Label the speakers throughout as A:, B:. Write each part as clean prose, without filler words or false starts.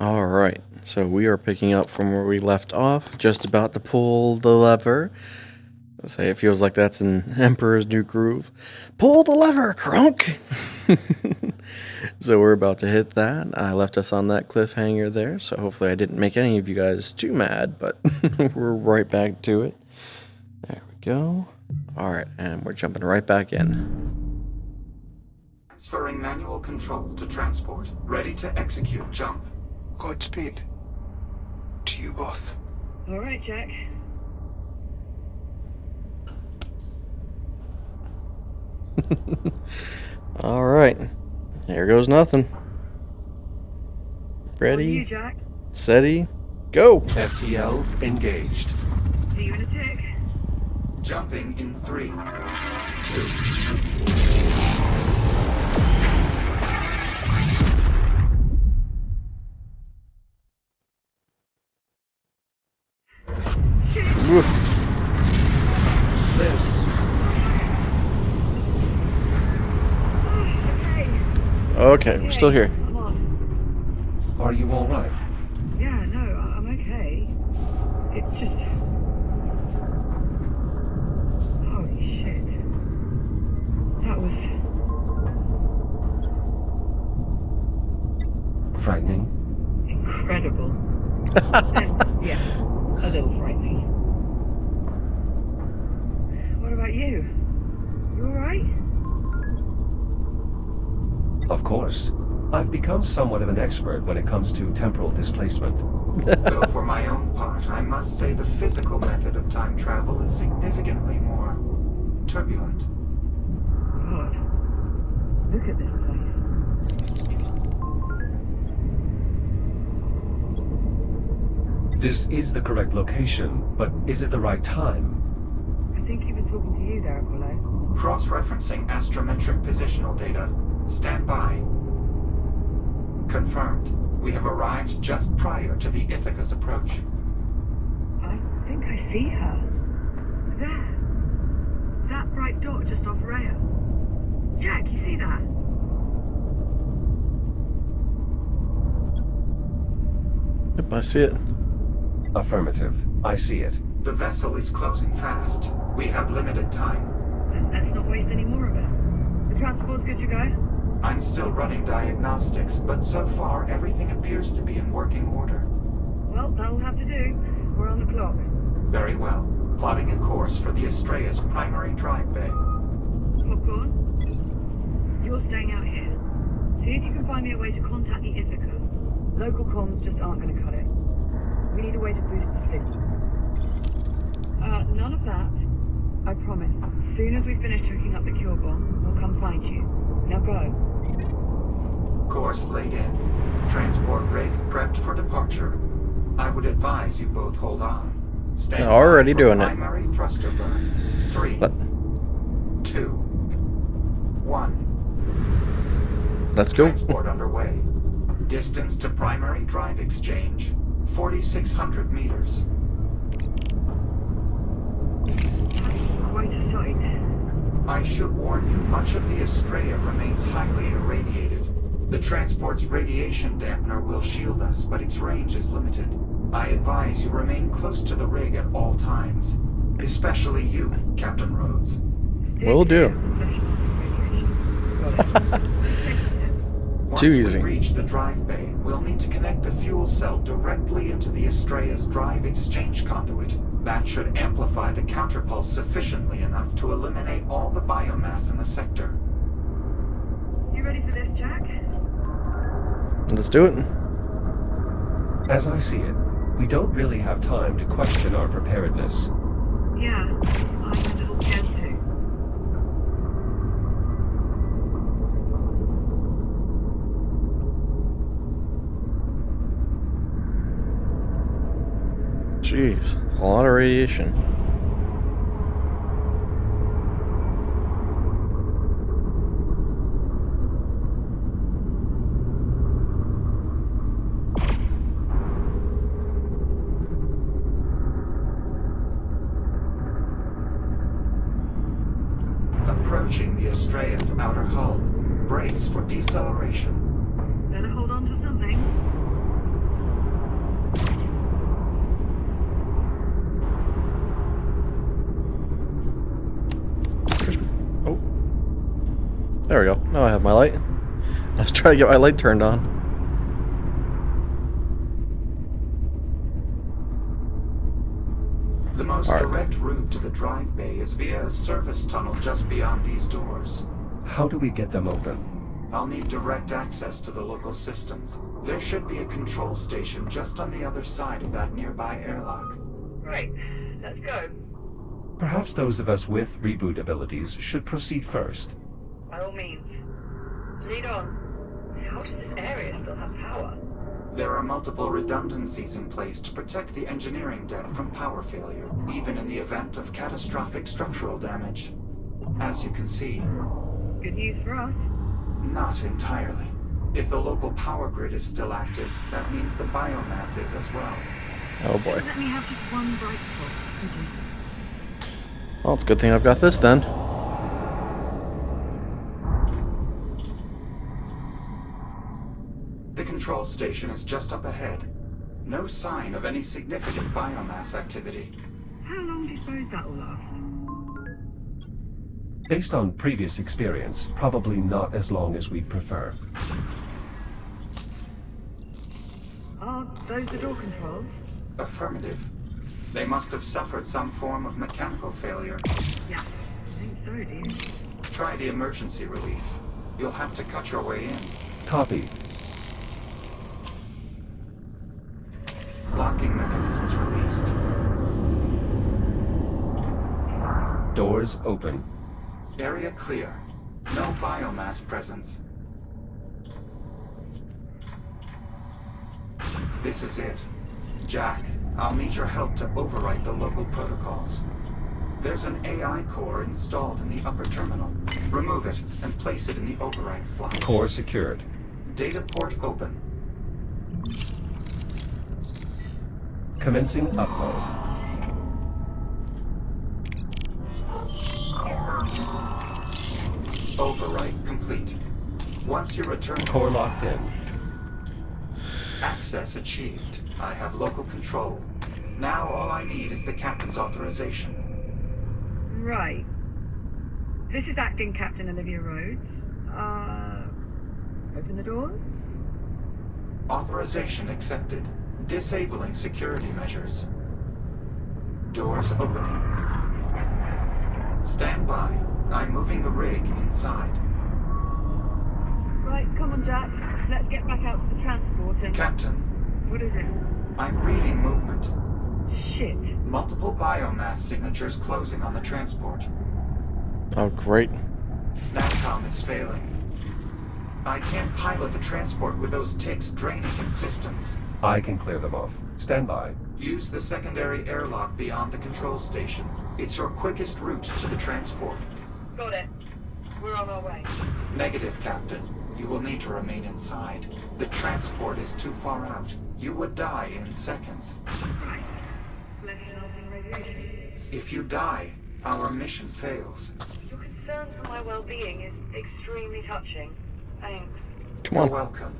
A: Alright, so we are picking up from where we left off, just about to pull the lever. Let's say it feels like that's an Emperor's New Groove. Pull the lever, Crunk! So we're about to hit that. I left us on that cliffhanger there, so hopefully I didn't make any of you guys too mad, but we're right back to it. There we go. Alright, and we're jumping right back in.
B: Transferring manual control to transport. Ready to execute jump.
C: Godspeed. To you both.
D: All right, Jack.
A: Alright, here goes nothing.
D: On
A: Ready,
D: you, Jack.
A: steady, go!
B: FTL engaged.
D: See you in a tick.
B: Jumping in 3, 2.
D: Shit!
A: Woo.
B: Liz,
A: Okay, we're still here.
D: I'm on.
B: are you alright?
D: Yeah, no, I'm okay. It's just... Holy shit. That was...
B: Frightening.
D: incredible. And, yeah, a little frightening. What about you? You alright?
E: Of course. I've become somewhat of an expert when it comes to temporal displacement.
B: Though for my own part, I must say the physical method of time travel is significantly more turbulent.
D: God. Look at this place.
E: This is the correct location, but is it the right time?
D: I think he was talking to you there, Apollo.
B: Cross-referencing astrometric positional data. Stand by. Confirmed. We have arrived just prior to the Ithaca's approach.
D: I think I see her. There. That bright dot just off Rhea. Jack, you see that?
A: Yep, I see it.
E: Affirmative. I see it.
B: The vessel is closing fast. We have limited time.
D: Then let's not waste any more of it. The transport's good to go?
B: I'm still running diagnostics, but so far everything appears to be in working order.
D: Well, that'll have to do. We're on the clock.
B: Very well. Plotting a course for the Astrea's primary drive bay.
D: Popcorn? You're staying out here. See if you can find me a way to contact the Ithaca. Local comms just aren't going to cut it. We need a way to boost the signal. None of that. I promise. As soon as we finish hooking up the cure bomb, we'll come find you. Now go.
B: Course laid in. Transport rig prepped for departure. I would advise you both hold on. Stand by
A: Already
B: for
A: doing it.
B: primary thruster burn. 3,
A: Let,
B: 2, 1.
A: let's go.
B: Transport underway. Distance to primary drive exchange, 4,600 meters.
D: That's quite a sight.
B: I should warn you, much of the Astrea remains highly irradiated. The transport's radiation dampener will shield us, but its range is limited. I advise you remain close to the rig at all times. Especially you, Captain Rhodes.
D: Steer
A: Will
D: clear
A: do.
D: of professional radiation. Got it. Safety tip.
B: Once
A: Too
B: we
A: easy.
B: reach the drive bay, we'll need to connect the fuel cell directly into the Astrea's drive exchange conduit. That should amplify the counterpulse sufficiently enough to eliminate all the biomass in the sector.
D: You ready for this, Jack?
A: Let's do it.
E: As I see it, we don't really have time to question our preparedness.
D: Yeah, I'm a little scared too.
A: Jeez, it's a lot of radiation.
B: Approaching the Astrea's outer hull. Brace for deceleration.
D: Better hold on to something.
A: There we go. Now I have my light. I was trying to get my light turned on.
B: The most
A: Alright.
B: direct route to the drive bay is via a service tunnel just beyond these doors.
E: How do we get them open?
B: I'll need direct access to the local systems. There should be a control station just on the other side of that nearby airlock.
D: Right, let's go.
E: Perhaps those of us with reboot abilities should proceed first.
D: By all means. Lead on. How does this area still have power?
B: There are multiple redundancies in place to protect the engineering deck from power failure, even in the event of catastrophic structural damage. As you can see,
D: Good news for us.
B: not entirely. If the local power grid is still active, that means the biomass is as well.
A: Oh boy.
D: Let me have just one bright spot, could you?
A: Well, it's a good thing I've got this then.
B: The control station is just up ahead. No sign of any significant biomass activity.
D: How long do you suppose that will last?
E: Based on previous experience, probably not as long as we'd prefer.
D: Are those the door controls?
B: Affirmative. They must have suffered some form of mechanical failure.
D: Yeah, I think so, dear.
B: Try the emergency release. You'll have to cut your way in.
E: Copy.
B: Locking mechanisms released.
E: Doors open.
B: Area clear. No biomass presence. This is it. Jack, I'll need your help to overwrite the local protocols. There's an AI core installed in the upper terminal. Remove it and place it in the override slot.
E: Core secured.
B: Data port open.
E: Commencing upload.
B: Overwrite complete. Once you return
E: Core locked in.
B: access achieved, I have local control. Now all I need is the captain's authorization.
D: Right. This is Acting Captain Olivia Rhodes. Open the doors?
B: Authorization accepted. Disabling security measures. Doors opening. Stand by. I'm moving the rig inside.
D: Right, come on, Jack. Let's get back out to the transport and...
B: Captain,
D: What is it?
B: I'm reading movement.
D: Shit.
B: Multiple biomass signatures closing on the transport.
A: Oh, great.
B: NAVCOM is failing. I can't pilot the transport with those ticks draining its systems.
E: I can clear them off. Stand by.
B: Use the secondary airlock beyond the control station. It's your quickest route to the transport.
D: Got it. We're on our way.
B: Negative, Captain. You will need to remain inside. The transport is too far out. You would die in seconds.
D: Right. Flesh melting radiation.
B: If you die, our mission fails.
D: Your concern for my well-being is extremely touching. Thanks.
A: Come
B: You're
A: on.
B: welcome.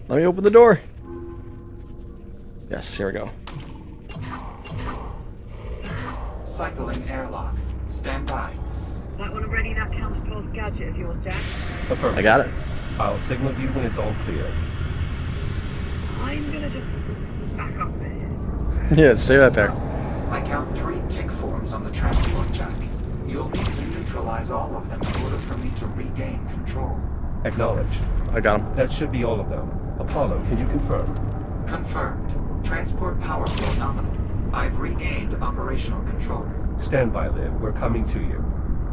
A: Let me open the door. Yes, here we go.
B: Cycling airlock. Stand by.
D: Might want to ready that counterpulse gadget of yours, Jack.
E: Affirmative.
A: I got it.
E: I'll signal you when it's all clear.
D: I'm gonna just back up there.
A: Yeah, stay right there.
B: I count 3 tick forms on the transport, Jack. You'll need to neutralize all of them in order for me to regain control.
E: Acknowledged.
A: I got him.
E: That should be all of them. Apollo, can you confirm?
B: Confirmed. Transport power flow nominal. I've regained operational control.
E: Stand by, Liv. We're coming to you.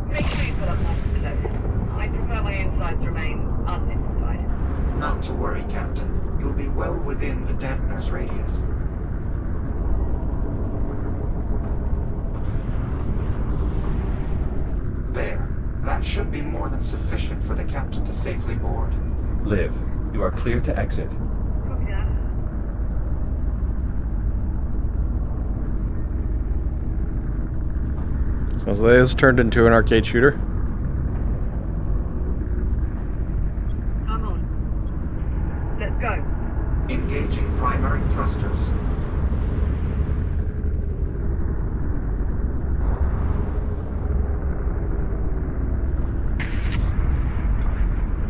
D: Make sure you pull up nice and close. I prefer my insides remain unliquefied.
B: Not to worry, Captain. You'll be well within the dampener's radius. There. That should be more than sufficient for the captain to safely board.
E: Liv, you are clear to exit.
D: Copy that.
A: So this turned into an arcade shooter.
D: I'm on. Let's go.
B: Engaging primary thrusters.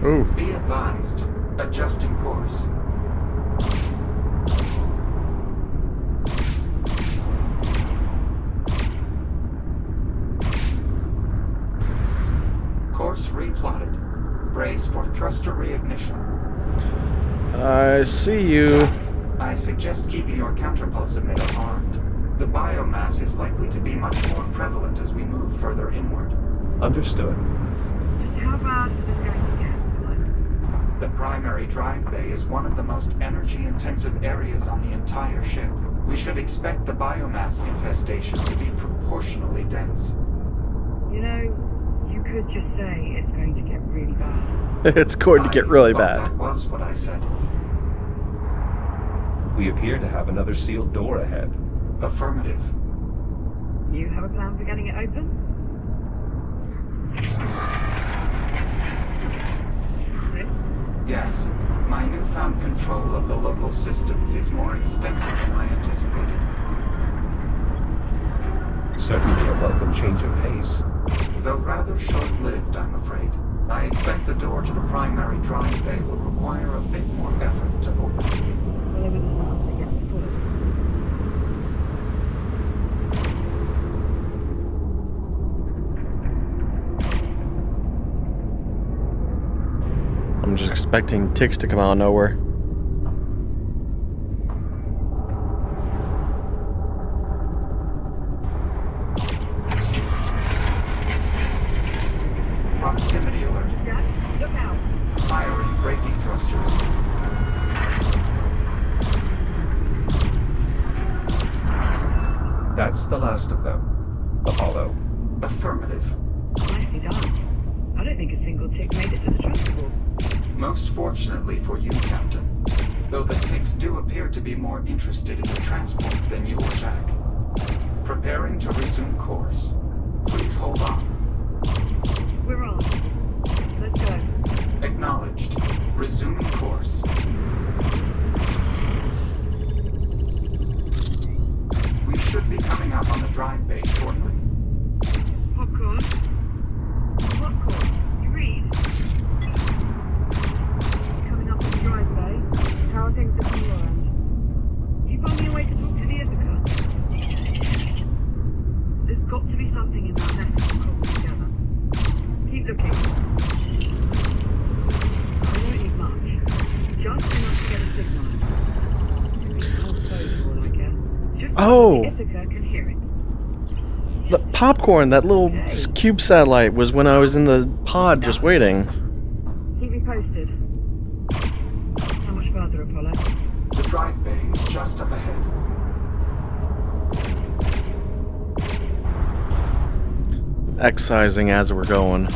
A: Ooh.
B: Be advised. Adjusting course. Course replotted. Brace for thruster reignition.
A: I see you.
B: Jack, I suggest keeping your counterpulse emitter armed. The biomass is likely to be much more prevalent as we move further inward.
E: Understood.
D: Just how bad is this going to get? Like,
B: The primary drive bay is one of the most energy-intensive areas on the entire ship. We should expect the biomass infestation to be proportionally dense.
D: you know, you could just say it's going to get really bad.
A: It's going to get really
B: I thought
A: bad.
B: That was what I said.
E: We appear to have another sealed door ahead.
B: Affirmative.
D: You have a plan for getting it open? Dibs?
B: Yes. My newfound control of the local systems is more extensive than I anticipated.
E: Certainly a welcome change of pace.
B: Though rather short-lived, I'm afraid. I expect the door to the primary drive bay will require a bit more effort to open.
D: Well, it wouldn't last to get spoiled.
A: I'm just expecting ticks to come out of nowhere.
B: Proximity alert.
D: Jack, look out!
B: Firing braking thrusters.
E: That's the last of them. Apollo.
B: Affirmative.
D: Nicely done. I don't think a single tick made it to the transport.
B: Most fortunately for you, Captain. Though the ticks do appear to be more interested in the transport than you or Jack. Preparing to resume course. Please hold on.
D: We're on. Let's go.
B: Acknowledged. Resuming course. We should be coming up on the drive bay shortly.
D: Popcorn? Popcorn, you read? Coming up the drive bay. How are things looking your end? You find me a way to talk to the Ithaca? There's got to be something in that nest we're cobbled together. Keep looking. I don't need much. Just enough to get a signal. I'll play for all I care. Just so
A: Oh.
D: the Ithaca can hear it.
A: The popcorn, that little cube satellite, was when I was in the pod just waiting.
D: Keep me posted. How much further, Apollo?
B: The drive bay is just up ahead.
A: Excising as we're going.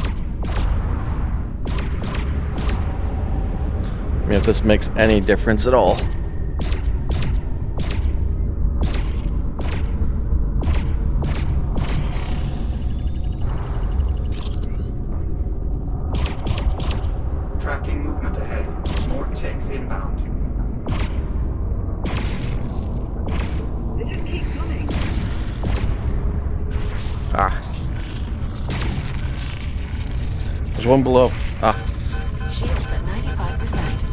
A: I mean, if this makes any difference at all.
B: Tracking movement ahead. More ticks inbound.
D: They just keep coming.
A: Ah. There's one below. Ah.
F: Shields at 95%.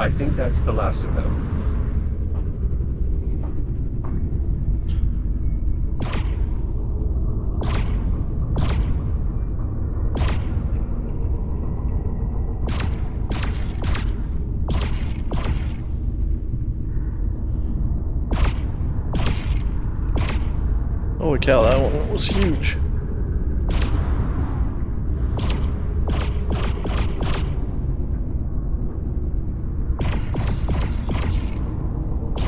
E: I think that's the last of them.
A: Holy cow, that one was huge.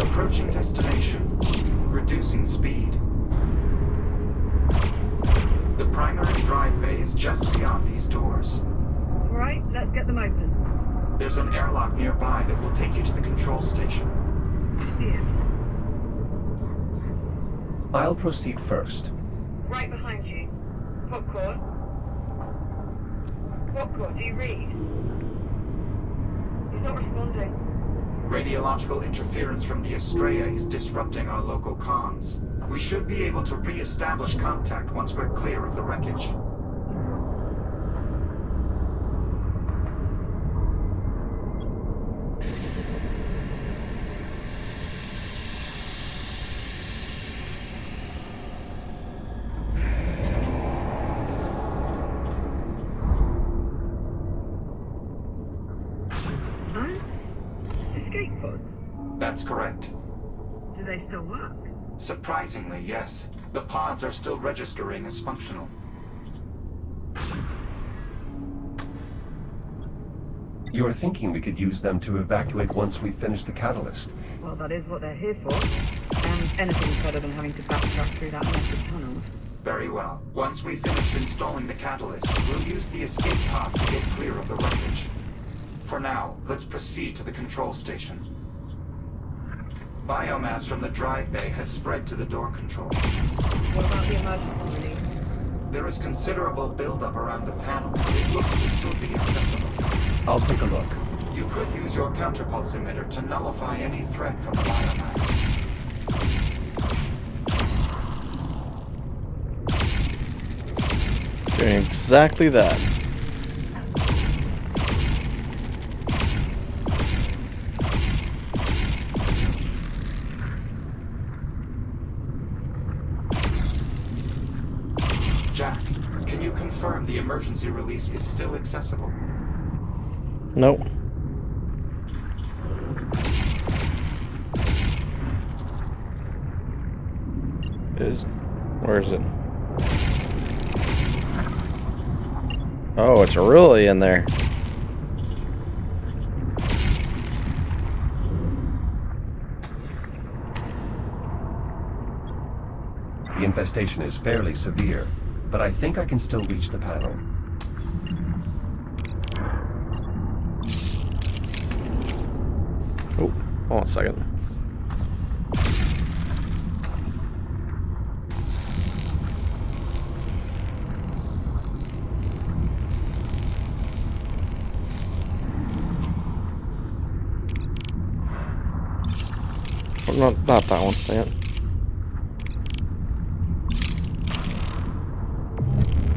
B: Approaching destination. Reducing speed. The primary drive bay is just beyond these doors.
D: All right, let's get them open.
B: There's an airlock nearby that will take you to the control station.
D: I see it.
E: I'll proceed first.
D: Right behind you. Popcorn. Popcorn, do you read? He's not responding.
B: Radiological interference from the Estrella is disrupting our local comms. We should be able to re-establish contact once we're clear of the wreckage.
D: Those escape pods?
B: That's correct.
D: Do they still work?
B: Surprisingly, yes. The pods are still registering as functional.
E: You're thinking we could use them to evacuate once we finish the catalyst.
D: Well, that is what they're here for. And anything's better than having to backtrack through that mess of tunnels.
B: Very well. Once we've finished installing the catalyst, we'll use the escape pods to get clear of the wreckage. For now, let's proceed to the control station. Biomass from the drive bay has spread to the door controls.
D: What about the emergency relief?
B: There is considerable buildup around the panel, but it looks to still be accessible.
E: I'll take a look.
B: You could use your counterpulse emitter to nullify any threat from the biomass.
A: Doing exactly that.
B: Jack, can you confirm the emergency release is still accessible?
A: Nope. Where is it? Oh, it's really in there.
E: The infestation is fairly severe, but I think I can still reach the panel.
A: Oh, hold on a second. Oh, not that one. Dang it.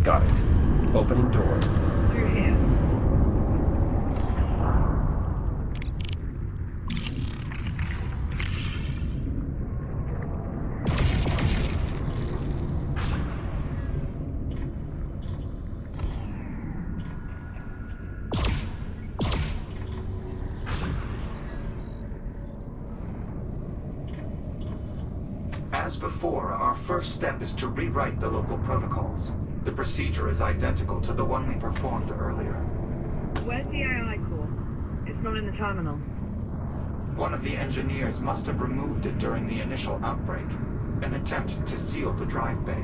E: Got it. Opening door.
D: Through here.
B: As before, our first step is to rewrite the local protocols. The procedure is identical to the one we performed earlier.
D: Where's the AI core? It's not in the terminal.
B: One of the engineers must have removed it during the initial outbreak, an attempt to seal the drive bay.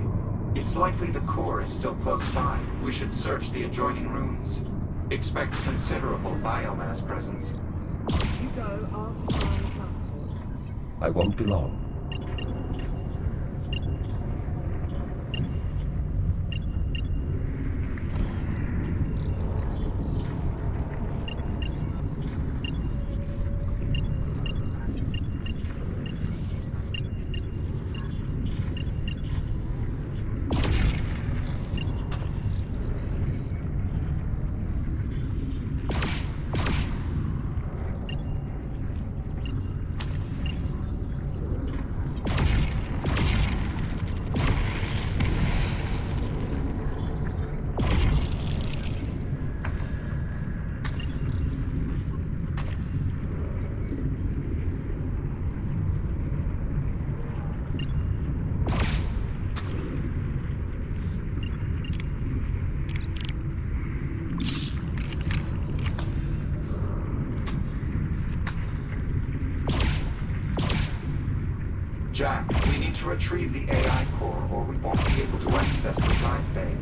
B: It's likely the core is still close by. We should search the adjoining rooms. Expect considerable biomass presence.
D: You go after transport.
E: I won't be long.
B: Jack, we need to retrieve the AI core or we won't be able to access the drive bay.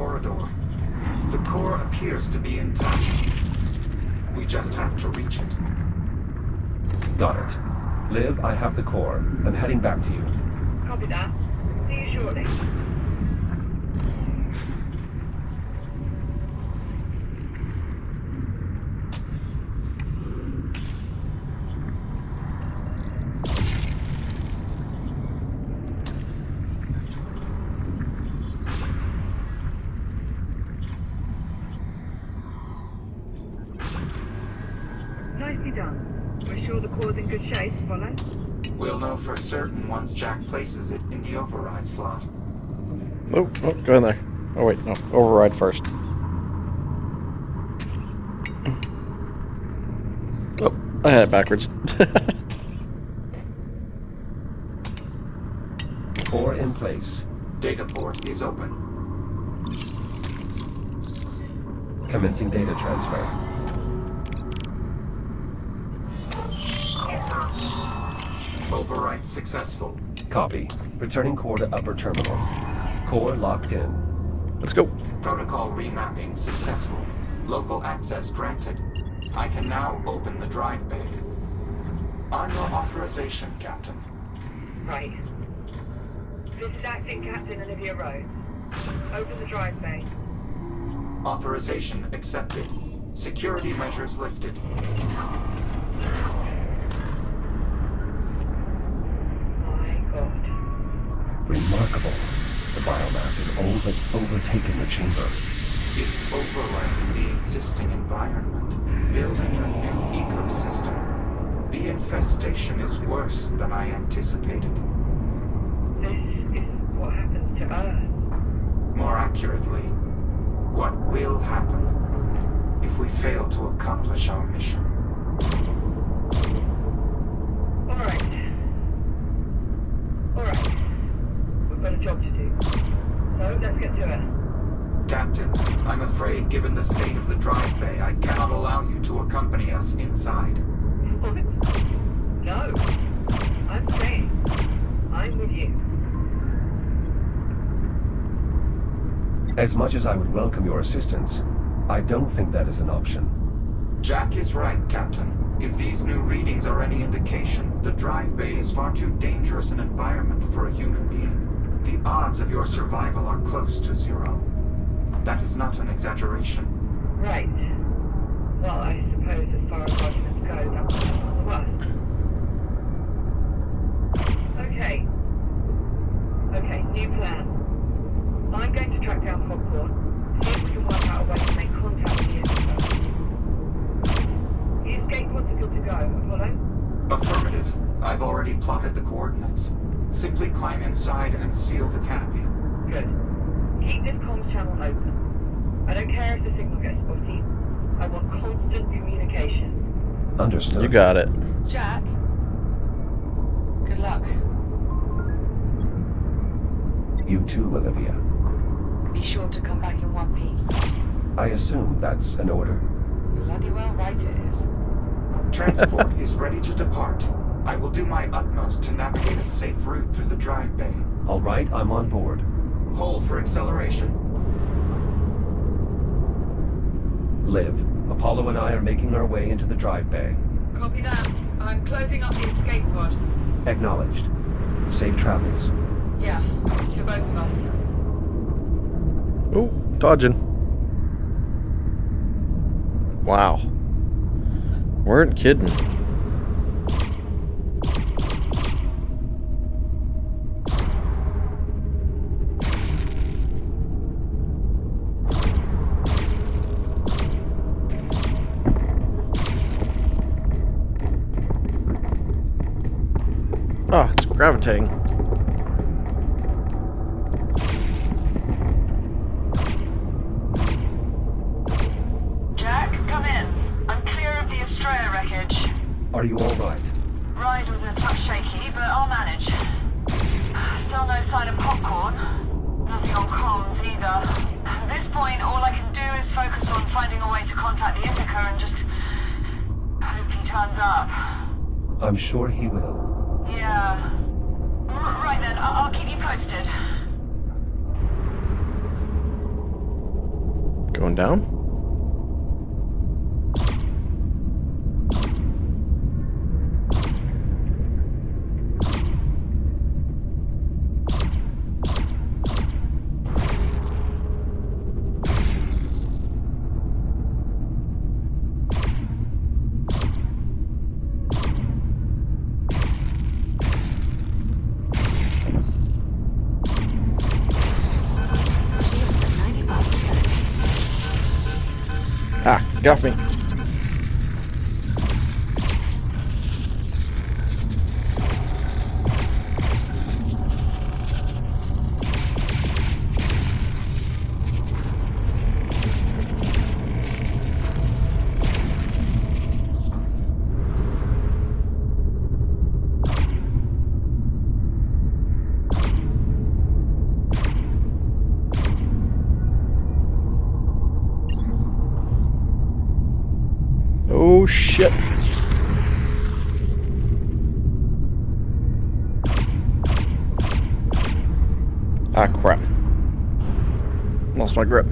B: corridor. The core appears to be intact. We just have to reach it.
E: Got it. Liv, I have the core. I'm heading back to you.
D: Copy that. See you shortly. Nicely done. We're sure the core's in good shape, Apollo?
B: We'll know for certain once Jack places it in the override slot.
A: Oh, go in there. Oh wait, no, override first. Oh, I had it backwards.
E: Core in place.
B: Data port is open.
E: Commencing data transfer.
B: Override successful.
E: Copy. Returning core to upper terminal. Core locked in.
A: Let's go.
B: Protocol remapping successful. Local access granted. I can now open the drive bay. On your authorization, Captain.
D: Right. This is Acting Captain Olivia Rhodes. Open the drive bay.
B: Authorization accepted. Security measures lifted.
D: My God.
E: Remarkable. The biomass has all but overtaken the chamber.
B: It's overlaying the existing environment, building a new ecosystem. The infestation is worse than I anticipated.
D: This is what happens to Earth.
B: More accurately, what will happen if we fail to accomplish our mission.
D: Alright. We've got a job to do. So, let's get to it.
B: Captain, I'm afraid given the state of the drive bay, I cannot allow you to accompany us inside.
D: What? No. I'm staying. I'm with you.
E: As much as I would welcome your assistance, I don't think that is an option.
B: Jack is right, Captain. If these new readings are any indication, the drive bay is far too dangerous an environment for a human being. The odds of your survival are close to zero. That is not an exaggeration.
D: Right. Well, I suppose as far as arguments go, that's not the worst. Okay. Okay, new plan. I'm going to track down Popcorn, see if we can work out a way to make contact with the Ithaca. The escape pods are good to go, Apollo?
B: Affirmative. I've already plotted the coordinates. Simply climb inside and seal the canopy.
D: Good. Keep this comms channel open. I don't care if the signal gets spotty. I want constant communication.
E: Understood.
A: You got it.
F: Jack? Good luck.
E: You too, Olivia.
F: Be sure to come back in one piece.
E: I assume that's an order.
F: Bloody well right it is.
B: Transport is ready to depart. I will do my utmost to navigate a safe route through the drive bay.
E: All right, I'm on board.
B: Hold for acceleration.
E: Liv, Apollo and I are making our way into the drive bay.
D: Copy that. I'm closing up the escape pod.
E: Acknowledged. Safe travels.
D: Yeah, to both of us.
A: Oh, dodging. Wow. Weren't kidding. Oh, it's gravitating.
G: Jack, come in. I'm clear of the Estrella wreckage.
E: Are you all right?
G: Ride was a touch shaky, but I'll manage. Still no sign of Popcorn. Nothing on comms either. At this point, all I can do is focus on finding a way to contact the Ithaca and just hope he turns up.
E: I'm sure he will.
G: Yeah. Right then, I'll keep you posted.
A: Going down? Ah, get off me. Oh shit. Ah crap. Lost my grip.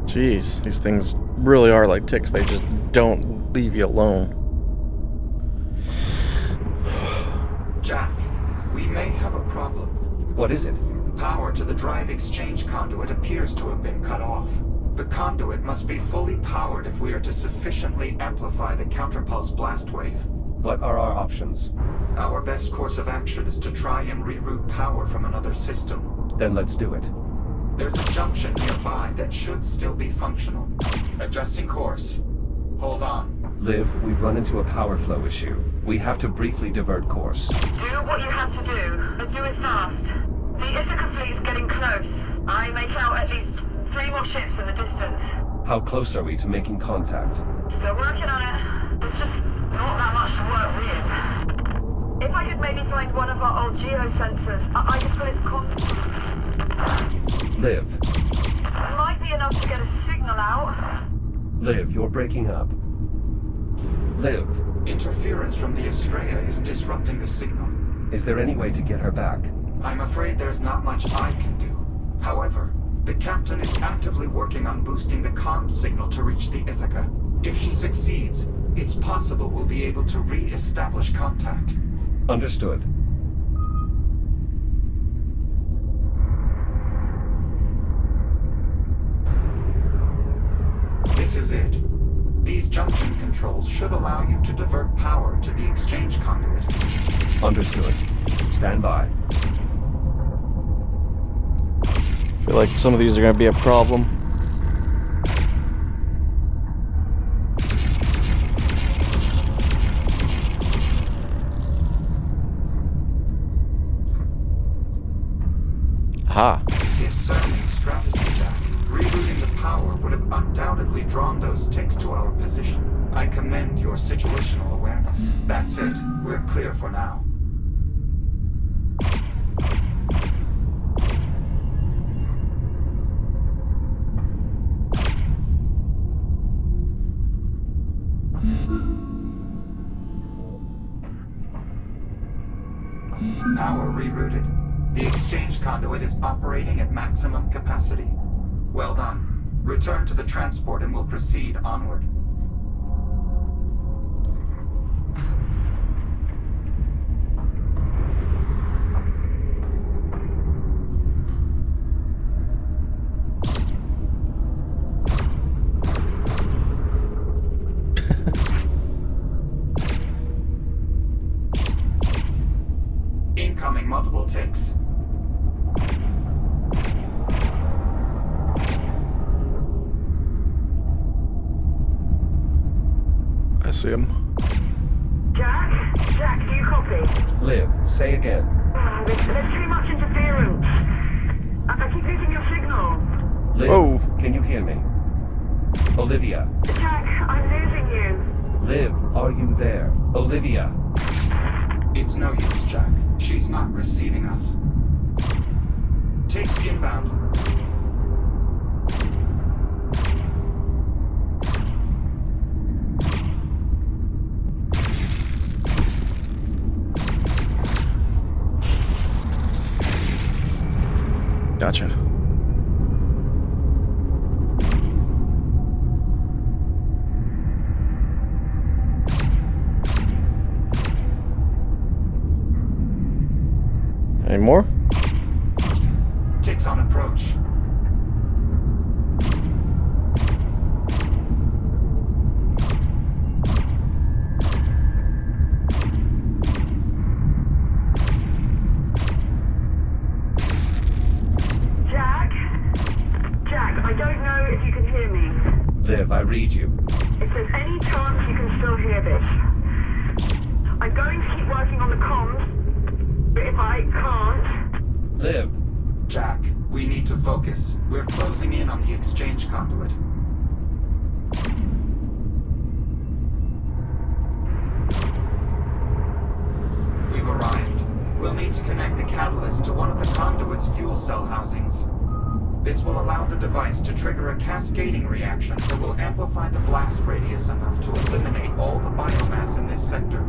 A: Jeez, these things really are like ticks. They just don't leave you alone.
B: Jack, we may have a problem.
E: What is it?
B: Power to the drive exchange conduit appears to have been cut off. The conduit must be fully powered if we are to sufficiently amplify the counterpulse blast wave.
E: What are our options?
B: Our best course of action is to try and reroute power from another system.
E: Then let's do it.
B: There's a junction nearby that should still be functional. Adjusting course. Hold on.
E: Liv, we've run into a power flow issue. We have to briefly divert course.
G: Do what you have to do, but do it fast. The Ithaca fleet is getting close. I make out at least 3 more ships in the distance.
E: How close are we to making contact?
G: Still working on it. There's just not that much to work with. If I could maybe find one of our old geosensors, I just got its
E: Liv.
G: Might be enough to get a signal out.
E: Liv, you're breaking up. Liv,
B: Interference from the Estrella is disrupting the signal.
E: is there any way to get her back?
B: I'm afraid there's not much I can do. However, the captain is actively working on boosting the comm signal to reach the Ithaca. If she succeeds, it's possible we'll be able to re-establish contact.
E: Understood.
B: This is it. These junction controls should allow you to divert power to the exchange conduit.
E: Understood. Stand by.
A: I feel like some of these are going to be a problem. Aha.
B: Discerning strategy, Jack. Rerouting the power would have undoubtedly drawn those ticks to our position. I commend your situational awareness. That's it. We're clear for now. Power rerouted. The exchange conduit is operating at maximum capacity. Well done. Return to the transport and we'll proceed onward. Incoming multiple ticks.
A: I see him.
G: Jack? Jack, do you copy?
E: Liv, say again.
G: There's too much interference. I keep losing your signal.
E: Liv,
A: Whoa.
E: can you hear me? Olivia.
G: Jack, I'm losing you.
E: Liv, are you there? Olivia.
B: It's no use, Jack. She's not receiving us. Takes inbound.
A: Gotcha. Any more?
B: Ticks on approach.
G: Jack, I don't know if you can hear me.
E: Liv, I read you.
G: If there's any chance you can still hear this, I'm going to keep working on the comms, but if I can't...
E: Liv,
B: Jack, we need to focus. We're closing in on the exchange conduit. We've arrived. We'll need to connect the catalyst to one of the conduit's fuel cell housings. This will allow the device to trigger a cascading reaction that will amplify the blast radius enough to eliminate all the biomass in this sector.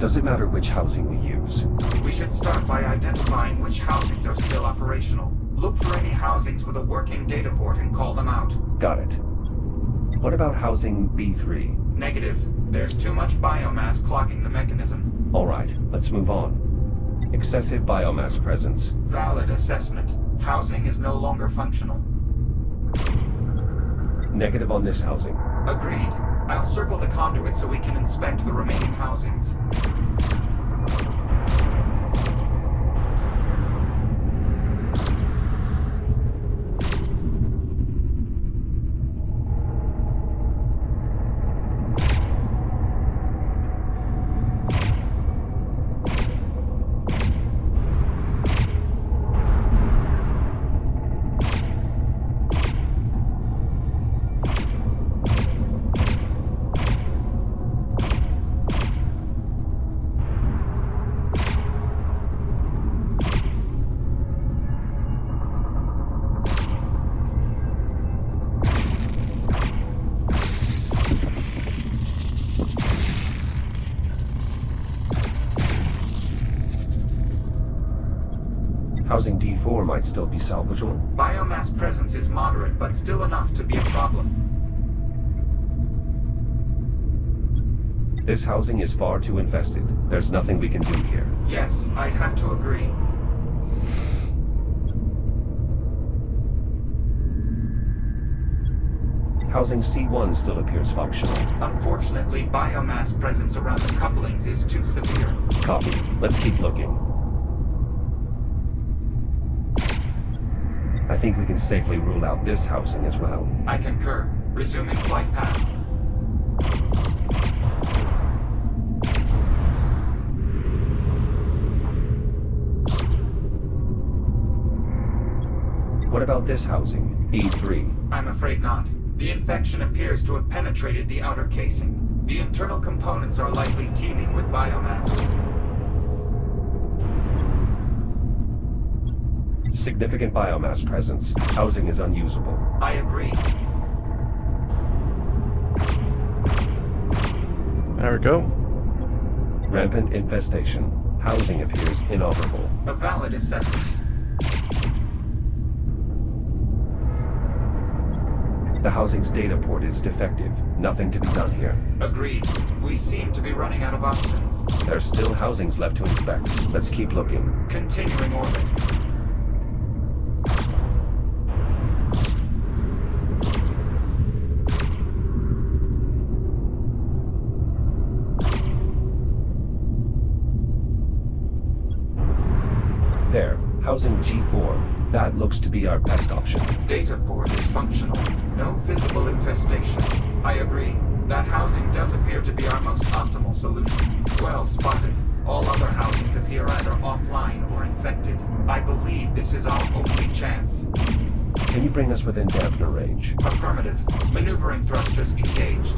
E: does it matter which housing we use?
B: We should start by identifying which housings are still operational. Look for any housings with a working data port and call them out.
E: Got it. What about housing B3?
B: Negative. There's too much biomass clogging the mechanism.
E: Alright, let's move on. Excessive biomass presence.
B: Valid assessment. Housing is no longer functional.
E: Negative on this housing.
B: Agreed. I'll circle the conduit so we can inspect the remaining housings.
E: Housing D4 might still be salvageable.
B: Biomass presence is moderate, but still enough to be a problem.
E: This housing is far too infested. There's nothing we can do here.
B: Yes, I'd have to agree.
E: Housing C1 still appears functional.
B: Unfortunately, biomass presence around the couplings is too severe.
E: Copy. Let's keep looking. I think we can safely rule out this housing as well.
B: I concur. Resuming flight path.
E: What about this housing? E3.
B: I'm afraid not. The infection appears to have penetrated the outer casing. The internal components are likely teeming with biomass.
E: Significant biomass presence. Housing is unusable.
B: I agree.
A: There we go.
E: Rampant infestation. Housing appears inoperable.
B: A valid assessment.
E: The housing's data port is defective. Nothing to be done here.
B: Agreed. We seem to be running out of options.
E: There's still housings left to inspect. Let's keep looking.
B: Continuing orbit.
E: There. Housing G4. That looks to be our best option.
B: Data port is functional. No visible infestation. I agree. That housing does appear to be our most optimal solution. Well spotted. All other housings appear either offline or infected. I believe this is our only chance.
E: Can you bring us within dampener range?
B: Affirmative. Maneuvering thrusters engaged.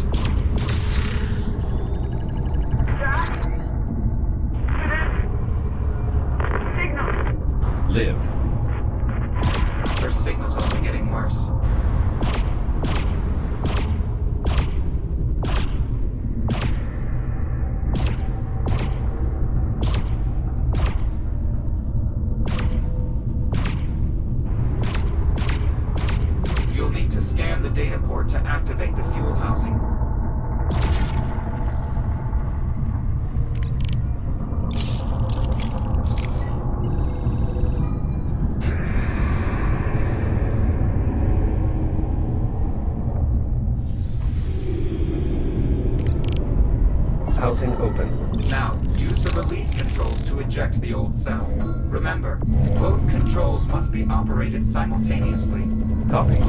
G: Jack?
B: activate the fuel housing.
E: Housing open.
B: Now, use the release controls to eject the old cell. Remember, both controls must be operated simultaneously.
E: Copy.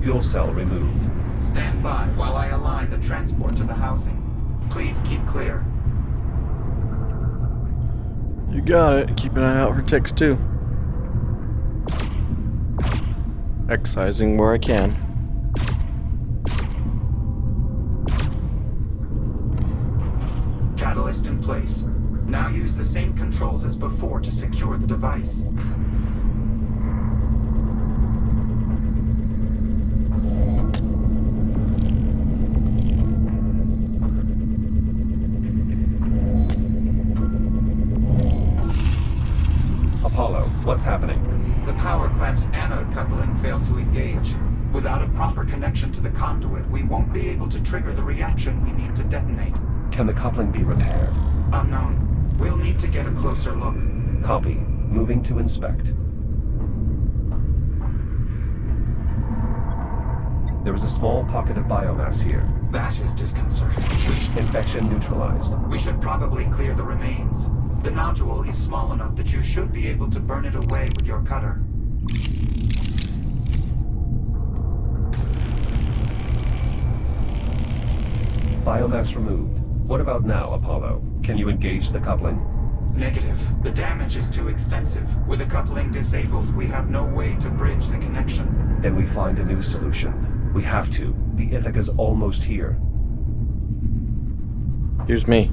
E: Fuel cell removed.
B: Stand by while I align the transport to the housing. Please keep clear.
A: You got it. Keep an eye out for ticks too. Excising where I can.
B: Catalyst in place. Now use the same controls as before to secure the device.
E: Apollo, what's happening?
B: The power clamp's anode coupling failed to engage. Without a proper connection to the conduit, we won't be able to trigger the reaction we need to detonate.
E: Can the coupling be repaired?
B: Unknown. We'll need to get a closer look.
E: Copy. Moving to inspect. There is a small pocket of biomass here.
B: That is disconcerting.
E: Infection neutralized.
B: We should probably clear the remains. The nodule is small enough that you should be able to burn it away with your cutter.
E: Biomass removed. What about now, Apollo? Can you engage the coupling?
B: Negative. The damage is too extensive. With the coupling disabled, we have no way to bridge the connection.
E: Then we find a new solution. We have to. The Ithaca's almost here.
A: Here's me.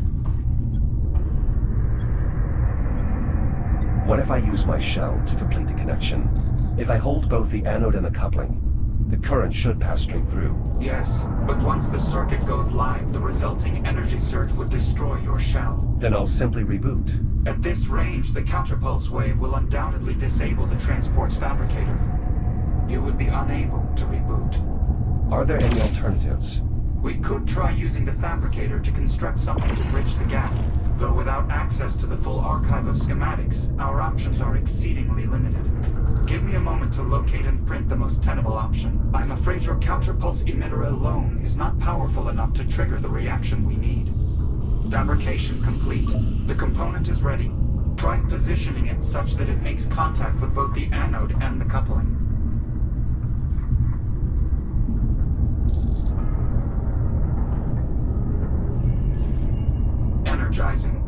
E: What if I use my shell to complete the connection? If I hold both the anode and the coupling, the current should pass straight through.
B: Yes, but once the circuit goes live, the resulting energy surge would destroy your shell.
E: Then I'll simply reboot.
B: At this range, the counterpulse wave will undoubtedly disable the transport's fabricator. You would be unable to reboot.
E: Are there any alternatives?
B: We could try using the fabricator to construct something to bridge the gap. Though without access to the full archive of schematics, our options are exceedingly limited. Give me a moment to locate and print the most tenable option. I'm afraid your counterpulse emitter alone is not powerful enough to trigger the reaction we need. Fabrication complete. The component is ready. Try positioning it such that it makes contact with both the anode and the coupling. Energizing.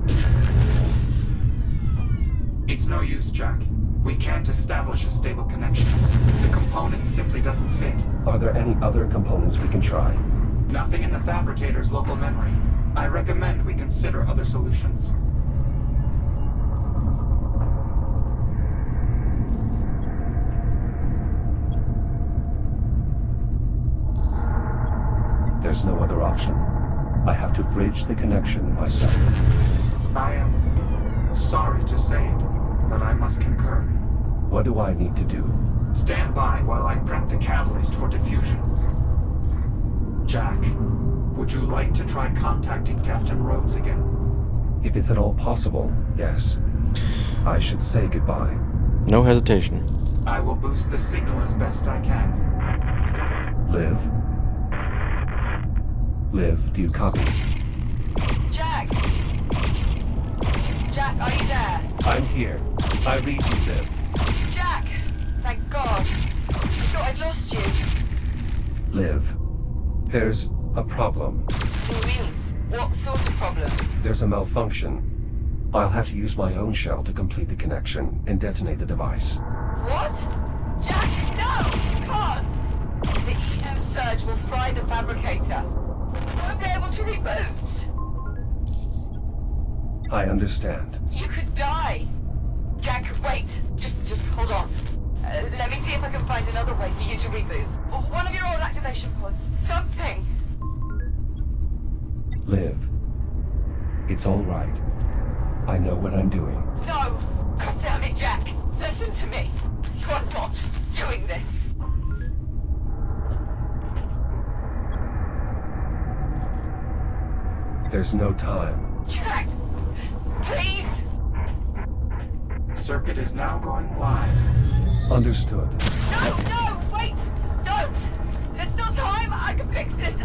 B: It's no use, Jack. We can't establish a stable connection. The component simply doesn't fit.
E: Are there any other components we can try?
B: Nothing in the fabricator's local memory. I recommend we consider other solutions.
E: There's no other option. I have to bridge the connection myself.
B: I am sorry to say it, but I must concur.
E: What do I need to do?
B: Stand by while I prep the catalyst for diffusion. Jack, would you like to try contacting Captain Rhodes again?
E: If it's at all possible, yes. I should say goodbye.
A: No hesitation.
B: I will boost the signal as best I can.
E: Liv? Liv, do you copy?
F: Jack! Jack, are you there?
E: I'm here. I read you, Liv.
F: Jack! Thank God. I thought I'd lost you.
E: Liv, there's a problem.
F: What do you mean? What sort of problem?
E: There's a malfunction. I'll have to use my own shell to complete the connection and detonate the device.
F: What? Jack, no! You can't! The EM surge will fry the fabricator. I won't be able to reboot.
E: I understand.
F: You could die. Jack, wait. Just hold on. Let me see if I can find another way for you to reboot. One of your old activation pods. Something.
E: Liv, it's all right. I know what I'm doing.
F: No! God damn it, Jack! Listen to me! I'm not doing this.
E: There's no time.
F: Jack, please.
B: Circuit is now going live.
E: Understood.
F: No, wait, don't. There's still time. I can fix this.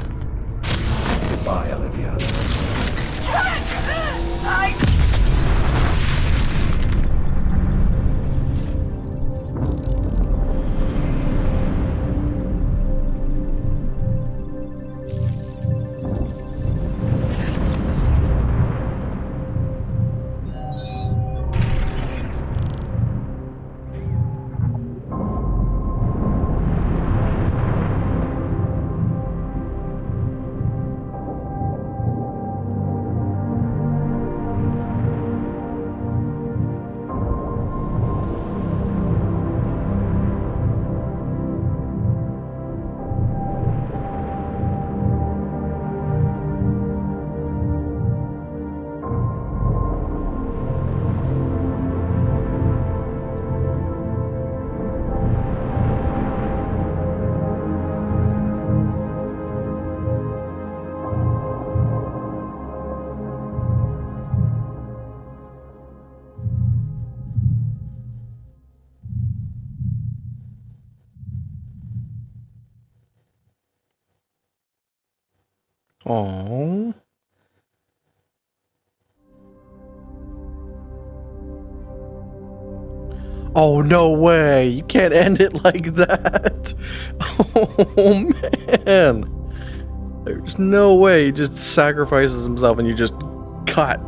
E: Goodbye, Olivia.
A: Oh. Oh, no way. You can't end it like that. Oh, man. There's no way he just sacrifices himself and you just cut.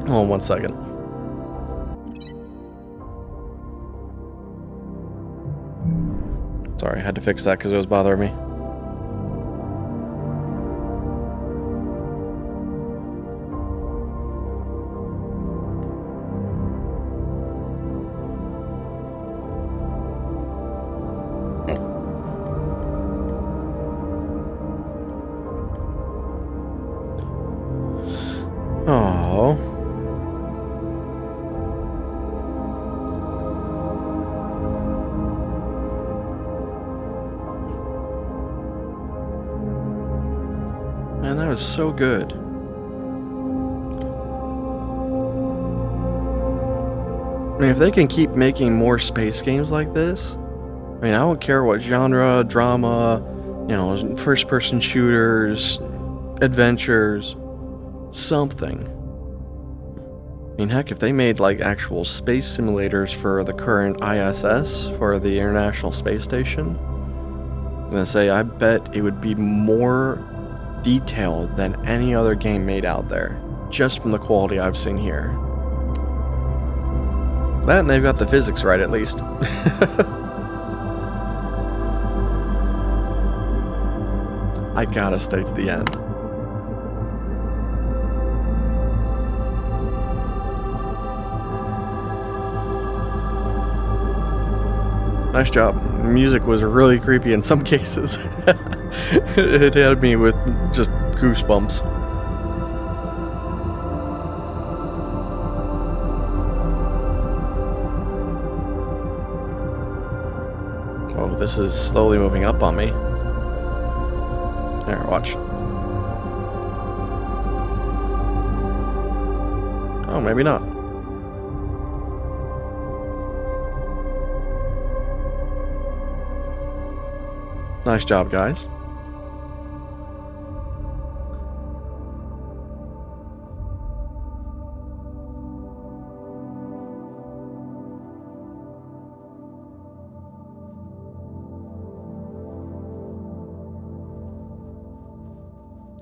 A: Hold on 1 second. Sorry, I had to fix that because it was bothering me. Oh. Man, that was so good. I mean, if they can keep making more space games like this, I mean, I don't care what genre, drama, you know, first-person shooters, adventures, something. I mean, heck, if they made, like, actual space simulators for the current ISS, for the International Space Station, I'm gonna say, I bet it would be more detailed than any other game made out there, just from the quality I've seen here. That, and they've got the physics right, at least. I gotta stay to the end. Nice job. Music was really creepy in some cases. It had me with just goosebumps. Oh, this is slowly moving up on me. There, watch. Oh, maybe not. Nice job, guys.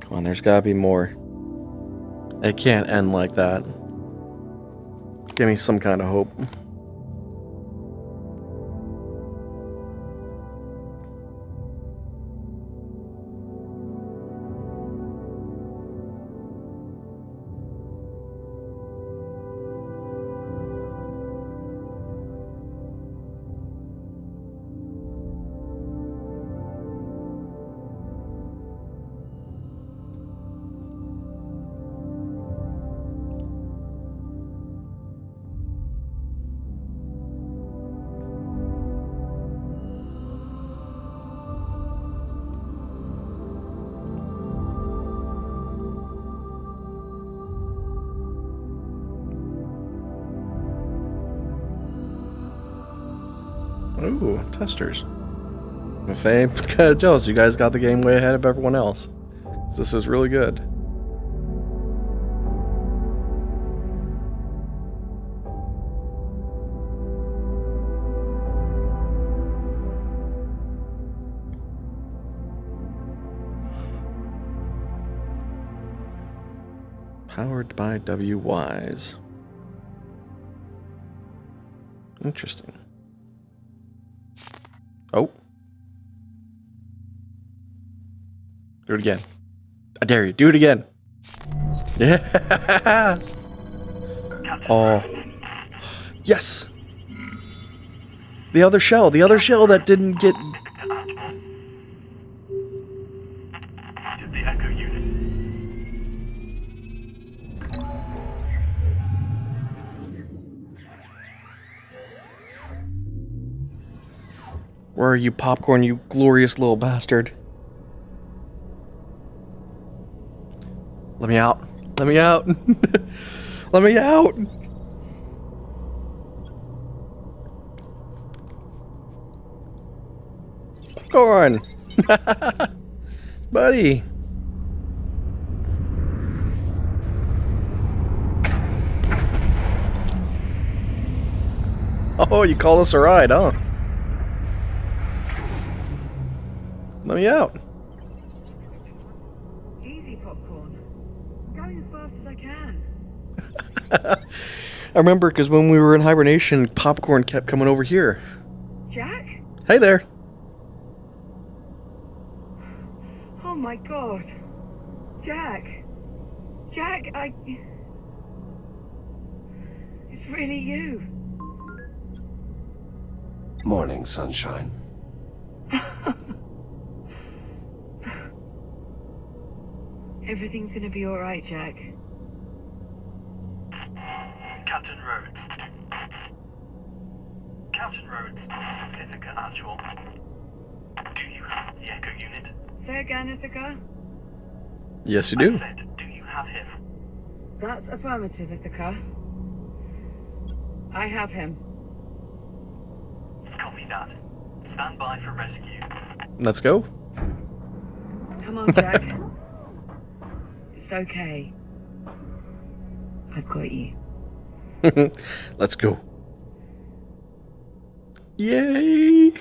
A: Come on, there's gotta be more. It can't end like that. Give me some kind of hope. Ooh, testers. The same. Kind of jealous. You guys got the game way ahead of everyone else. This is really good. Powered by W-Wise. Interesting. Oh. Do it again. I dare you. Do it again. Yeah. Oh. Yes. The other shell. The other shell that didn't get...
H: The Echo unit.
A: Where are you, Popcorn, you glorious little bastard? Let me out. Let me out. Let me out. Popcorn. Buddy. Oh, you call us a ride, huh? Let me out.
D: Easy, Popcorn. I'm going as fast as I can.
A: I remember because when we were in hibernation, Popcorn kept coming over here.
D: Jack?
A: Hey there.
D: Oh my god. Jack. Jack, It's really you.
E: Morning, sunshine.
D: Everything's gonna be alright, Jack.
H: Captain Rhodes. Captain Rhodes, this is Ithaca Actual. Do you have the Echo unit?
D: Say again, Ithaca?
A: Yes, you
H: I
A: do.
H: said, do you have him?
D: That's affirmative, Ithaca. I have him.
H: Copy that. Stand by for rescue.
A: Let's go.
D: Come on, Jack. It's okay. I've got you.
A: Let's go. Yay!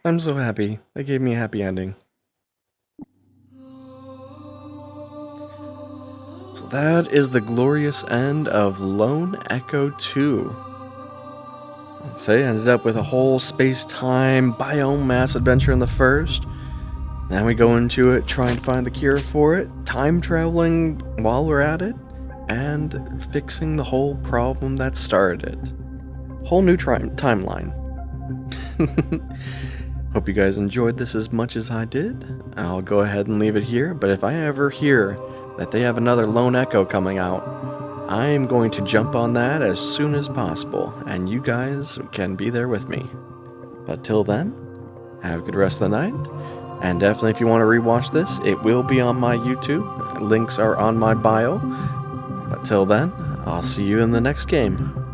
A: I'm so happy. They gave me a happy ending. So that is the glorious end of Lone Echo 2. Say, ended up with a whole space-time biome mass adventure in the first. Then we go into it trying to find the cure for it, time traveling while we're at it, and fixing the whole problem that started it. Whole new timeline. Hope you guys enjoyed this as much as I did. I'll go ahead and leave it here, but if I ever hear that they have another Lone Echo coming out, I am going to jump on that as soon as possible, and you guys can be there with me. But till then, have a good rest of the night, and definitely if you want to rewatch this, it will be on my YouTube. Links are on my bio. But till then, I'll see you in the next game.